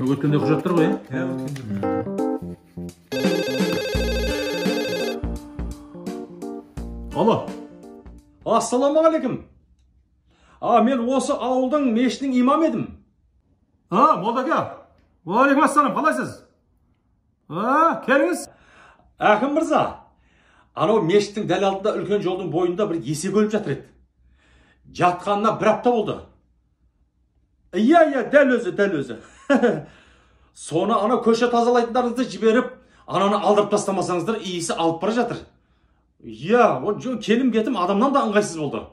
Өткенде құжаттар ғой, Алло. Ассаламағалейкум. Мен осы ауылдың мешітінің имам едім. Молдака. Уалейкум ассалам, қалайсыз? Келіңіз. Әкім мырза, анау мешіттің дәл алдында үлкен жолдың бойында бір есек өліп жатыр еді. Жатқанына бір апта болды. Иә, дәл өзі. Соны ана көше тазалайтындарыңызды жіберіп, ананы алдырып тастамасаңыздар, иісі алып бара жатыр. Иә, келім кетім адамнан да ыңғайсыз болды.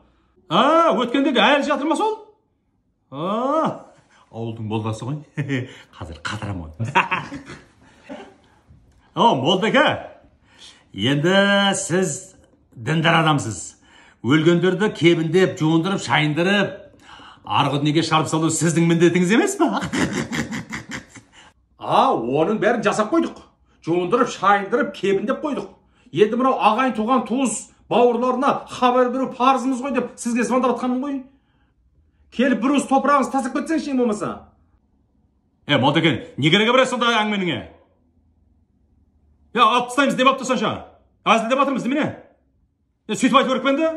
Өткендегі әлі жатыр ма сол? Ауылдың молдасы ғой. Қазір қатырам ғой. Молдака, енді сіз діндар адамсыз. Өлгендерді кебіндеп, жуындырып, шайындырып, арғы дүниеге шығарып салу сіздің міндетіңіз емес па? Оның бәрін жасап қойдық. Жуындырып, шайындырып, кебіндеп қойдық. Енді мынау ағайын туған туыс бауырларына хабар беру парызымыз ғой деп сізге звондап атқаным ғой. Келіп бір уыс топырағыңыз тасып кетсеңші ең болмаса. Молдакен, не керегі бар сонда әңгіменіңе? Алып тастаймыз деп алып тұрсанша. Әзілдеп атырмыз немене? Сөйтіп айтып өрік бенді?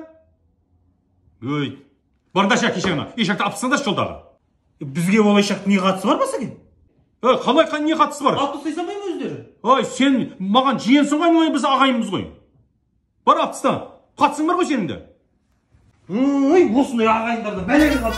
Барындашы кешегіні, ешақты алып тастаңдаршы жолдағы. Бізге ол ешақтың не қатысы бар ба сәкен? Қалай не қатысы бар? Алып тастайсың ба өздері? Сен маған жиенсің ғой, біз ағайынбыз ғой. Бар алып таста, қатысың бар ғой сенің де. Осындай ағайындарды бәлеге қалып